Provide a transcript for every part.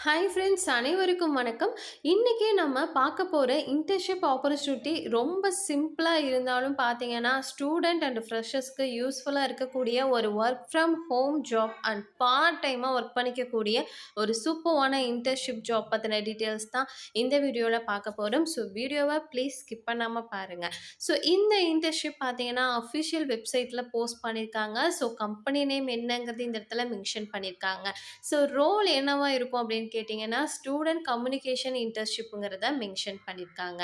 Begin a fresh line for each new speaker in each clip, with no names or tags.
Hi friends அனைவருக்கும் வணக்கம். இன்னைக்கு நம்ம பார்க்க போற இன்டர்ன்ஷிப் ஆப்பர்ச்சுனிட்டி ரொம்ப சிம்பிளா இருந்தாலும் பார்த்தீங்கன்னா, ஸ்டூடண்ட் அண்ட் ஃப்ரெஷர்ஸ்க்கு யூஸ்ஃபுல்லா இருக்கக்கூடிய ஒரு work from home job and part டைமா ஒர்க் பண்ணிக்கக்கூடிய ஒரு சூப்பர்வான இன்டர்ன்ஷிப் ஜாப் பத்தின டீட்டெயில்ஸ் தான் இந்த வீடியோல பார்க்க போறோம். ஸோ வீடியோவ ப்ளீஸ் ஸ்கிப் பண்ணாம பாருங்க. ஸோ இந்த இன்டர்ன்ஷிப் பார்த்தீங்கன்னா, அஃபிஷியல் வெப்சைட்ல போஸ்ட் பண்ணியிருக்காங்க. ஸோ கம்பெனி நேம் என்னங்கிறது இந்த இடத்துல மென்ஷன் பண்ணியிருக்காங்க. ஸோ ரோல் என்னவா இருக்கும் அப்படின்னு கேட்டிங்கன்னா, ஸ்டூடெண்ட் கம்யூனிகேஷன் இன்டர்ன்ஷிப்புங்கிறத மென்ஷன் பண்ணியிருக்காங்க.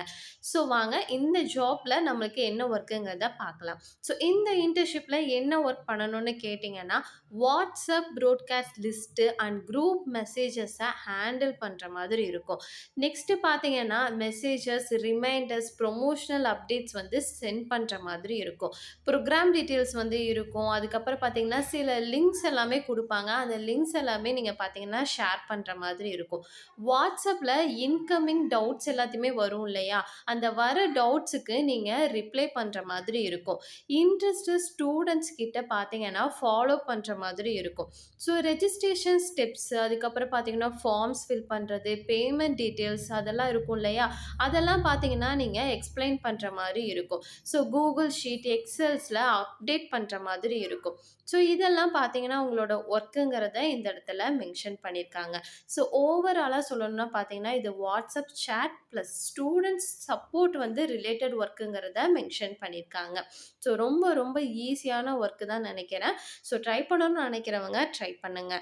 ஸோ வாங்க இந்த ஜாப்ல நம்மளுக்கு என்ன ஒர்க்குங்கிறத பார்க்கலாம். ஸோ இந்த இன்டர்ன்ஷிப்ல என்ன ஒர்க் பண்ணணும்னு கேட்டிங்கன்னா, WhatsApp broadcast list and group மெசேஜஸை ஹேண்டில் பண்ணுற மாதிரி இருக்கும். நெக்ஸ்ட்டு பார்த்தீங்கன்னா, மெசேஜஸ், ரிமைண்டர்ஸ், ப்ரொமோஷனல் அப்டேட்ஸ் வந்து சென்ட் பண்ணுற மாதிரி இருக்கும். ப்ரோக்ராம் டீட்டெயில்ஸ் வந்து இருக்கும். அதுக்கப்புறம் பார்த்தீங்கன்னா, சில லிங்க்ஸ் எல்லாமே குடுப்பாங்க. அந்த லிங்க்ஸ் எல்லாமே நீங்க பார்த்தீங்கன்னா, ஷேர் பண்ற மாதிரி இருக்கும். WhatsAppல இன்கமிங் டவுட்ஸ் எல்லாத்தையுமே வரும் இல்லையா? அந்த வர டவுட்ஸுக்கு நீங்க ரிப்ளை பண்ற மாதிரி இருக்கும். இன்ட்ரஸ்டட் ஸ்டூடண்ட்ஸ் கிட்ட பார்த்தீங்கன்னா, ஃபாலோ பண்ற மாதிரி இருக்கும். ஸோ ரெஜிஸ்ட்ரேஷன் ஸ்டெப்ஸ், அதுக்கப்புறம் பார்த்தீங்கன்னா, ஃபார்ம்ஸ் ஃபில் பண்றது, பேமெண்ட் டீட்டெயில்ஸ் அதெல்லாம் இருக்கும் இல்லையா? அதெல்லாம் பார்த்தீங்கன்னா, நீங்க எக்ஸ்ப்ளைன் பண்ற மாரி இருக்கும். ஸோ Google ஷீட், எக்ஸல்ஸ்ல அப்டேட் பண்ற மாதிரி இருக்கும். ஸோ இதெல்லாம் பார்த்தீங்கன்னா, உங்களோட ஒர்க்குங்கிறத இந்த இடத்துல மென்ஷன் பண்ணியிருக்காங்க. ஸோ ஓவராலா சொல்லணும்னா பார்த்தீங்கன்னா, இது WhatsApp chat plus students support வந்து ரிலேட்டட் ஒர்க்குங்கிறத மென்ஷன் பண்ணியிருக்காங்க. ஸோ ரொம்ப ரொம்ப ஈஸியான ஒர்க்கு தான் நினைக்கிறேன். ஸோ ட்ரை பண்ணணும்னு நினைக்கிறவங்க ட்ரை பண்ணுங்க.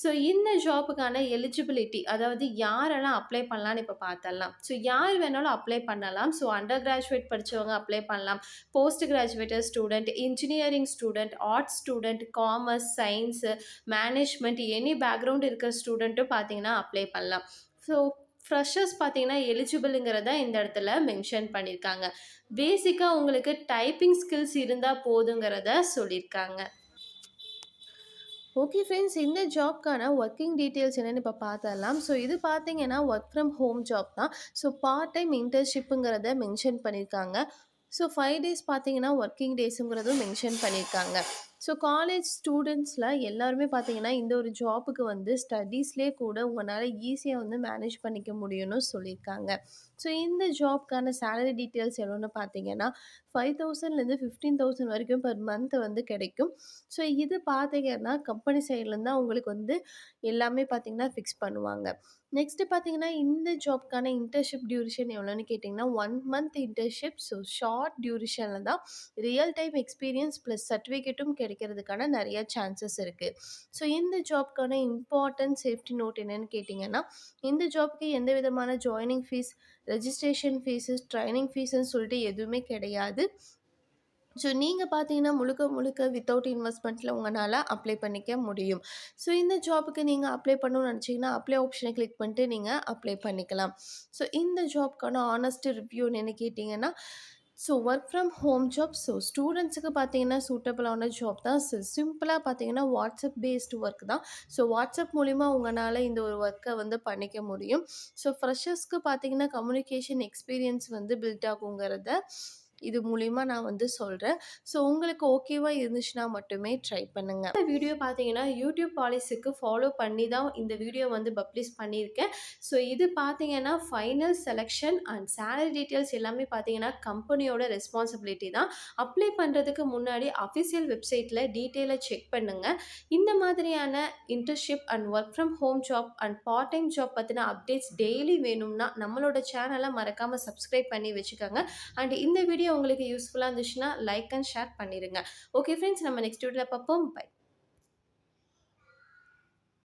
ஸோ இந்த ஜாப்புக்கான எலிஜிபிலிட்டி அதாவது யாரெல்லாம் அப்ளை பண்ணலான்னு இப்போ பார்த்தரலாம். ஸோ யார் வேணாலும் அப்ளை பண்ணலாம். ஸோ அண்டர் கிராஜுவேட் படிச்சவங்க அப்ளை பண்ணலாம். Post graduated student, engineering student, arts student, commerce, science, management any background இருக்கிற ஸ்டூடெண்ட்டும் பார்த்தீங்கன்னா அப்ளை பண்ணலாம். ஸோ ஃப்ரெஷர்ஸ் பார்த்தீங்கன்னா எலிஜிபிள்ங்கிறத இந்த இடத்துல மென்ஷன் பண்ணியிருக்காங்க. பேசிக்கா உங்களுக்கு டைப்பிங் ஸ்கில்ஸ் இருந்தா போதுங்கிறத சொல்லியிருக்காங்க. ஓகே ஃப்ரெண்ட்ஸ், இந்த ஜாப்க்கான ஒர்க்கிங் டீட்டெயில்ஸ் என்னென்னு இப்போ பார்த்தரலாம். ஸோ இது பார்த்தீங்கன்னா ஒர்க் ஃப்ரம் ஹோம் ஜாப் தான். ஸோ பார்ட் டைம் இன்டர்ன்ஷிப்புங்கிறத மென்ஷன் பண்ணியிருக்காங்க. ஸோ 5 டேஸ் பார்த்தீங்கன்னா ஒர்க்கிங் டேஸுங்கிறதும் மென்ஷன் பண்ணியிருக்காங்க. ஸோ காலேஜ் ஸ்டூடெண்ட்ஸில் எல்லாருமே பார்த்தீங்கன்னா இந்த ஒரு ஜாப்புக்கு வந்து ஸ்டடீஸ்லேயே கூட உங்களால் ஈஸியாக வந்து மேனேஜ் பண்ணிக்க முடியும்னு சொல்லியிருக்காங்க. ஸோ இந்த ஜாப்க்கான சேலரி டீட்டெயில்ஸ் எவ்வளோன்னு பார்த்தீங்கன்னா 5,000லேருந்து 15,000 வரைக்கும் பெர் மந்த் வந்து கிடைக்கும். ஸோ இது பார்த்தீங்கன்னா கம்பெனி சைட்லேருந்து தான் உங்களுக்கு வந்து எல்லாமே பார்த்தீங்கன்னா ஃபிக்ஸ் பண்ணுவாங்க. நெக்ஸ்ட்டு பார்த்தீங்கன்னா இந்த ஜாப்க்கான இன்டர்ன்ஷிப் டியூரேஷன் எவ்வளோன்னு கேட்டிங்கன்னா 1 மந்த் இன்டர்ன்ஷிப். ஸோ ஷார்ட் டியூரேஷனில் தான் ரியல் டைம் எக்ஸ்பீரியன்ஸ் ப்ளஸ் சர்டிஃபிகேட்டும் கிடைக்கிறதுக்கான நிறைய சான்சஸ் இருக்குது. ஸோ இந்த ஜாப்க்கான இம்பார்ட்டன்ட் சேஃப்டி நோட் என்னென்னு கேட்டிங்கன்னா, இந்த ஜாப்க்கு எந்த விதமான joining fees, registration fees, training ஃபீஸுன்னு சொல்லிட்டு எதுவுமே கிடையாது. ஸோ நீங்கள் பார்த்தீங்கன்னா முழுக்க முழுக்க வித்தவுட் இன்வெஸ்ட்மெண்ட்டில் உங்களால் அப்ளை பண்ணிக்க முடியும். ஸோ இந்த ஜாப்புக்கு நீங்கள் அப்ளை பண்ணணும்னு நினச்சிங்கன்னா அப்ளை ஆப்ஷனை கிளிக் பண்ணிட்டு நீங்கள் அப்ளை பண்ணிக்கலாம். ஸோ இந்த ஜாப்க்கான ஆனஸ்ட் ரிவ்யூ என்னென்னு கேட்டிங்கன்னா, so work from home job. So ஸ்டூடெண்ட்ஸுக்கு பார்த்தீங்கன்னா சூட்டபிளான ஜாப் தான். சிம்பிளாக பார்த்தீங்கன்னா வாட்ஸ்அப் பேஸ்டு ஒர்க் தான். ஸோ வாட்ஸ்அப் மூலிமா உங்களால் இந்த ஒரு ஒர்க்கை வந்து பண்ணிக்க முடியும். ஸோ ஃப்ரெஷர்ஸ்க்கு பார்த்தீங்கன்னா கம்யூனிகேஷன் எக்ஸ்பீரியன்ஸ் வந்து பில்ட் ஆகுங்கிறத இது மூலிமா நான் வந்து சொல்கிறேன். ஸோ உங்களுக்கு ஓகேவா இருந்துச்சுன்னா மட்டுமே ட்ரை பண்ணுங்கள். இந்த வீடியோ பார்த்தீங்கன்னா யூடியூப் பாலிசிக்கு ஃபாலோ பண்ணி தான் இந்த வீடியோ வந்து பப்ளிஷ் பண்ணியிருக்கேன். ஸோ இது பார்த்தீங்கன்னா final selection and salary details எல்லாமே பார்த்தீங்கன்னா கம்பெனியோட ரெஸ்பான்சிபிலிட்டி தான். அப்ளை பண்ணுறதுக்கு முன்னாடி அஃபிஷியல் வெப்சைட்டில் டீட்டெயிலை செக் பண்ணுங்கள். இந்த மாதிரியான internship and work from home job and part time job பற்றின அப்டேட்ஸ் டெய்லி வேணும்னா நம்மளோட சேனலை மறக்காமல் சப்ஸ்கிரைப் பண்ணி வச்சுக்கோங்க. அண்ட் இந்த வீடியோ உங்களுக்கு யூஸ்ஃபுல்லாக இருந்துச்சுன்னா லைக் அண்ட் ஷேர் பண்ணிடுங்க. ஓகே ஃப்ரெண்ட்ஸ், நம்ம நெக்ஸ்ட் வீடியோவில் பார்ப்போம். பை.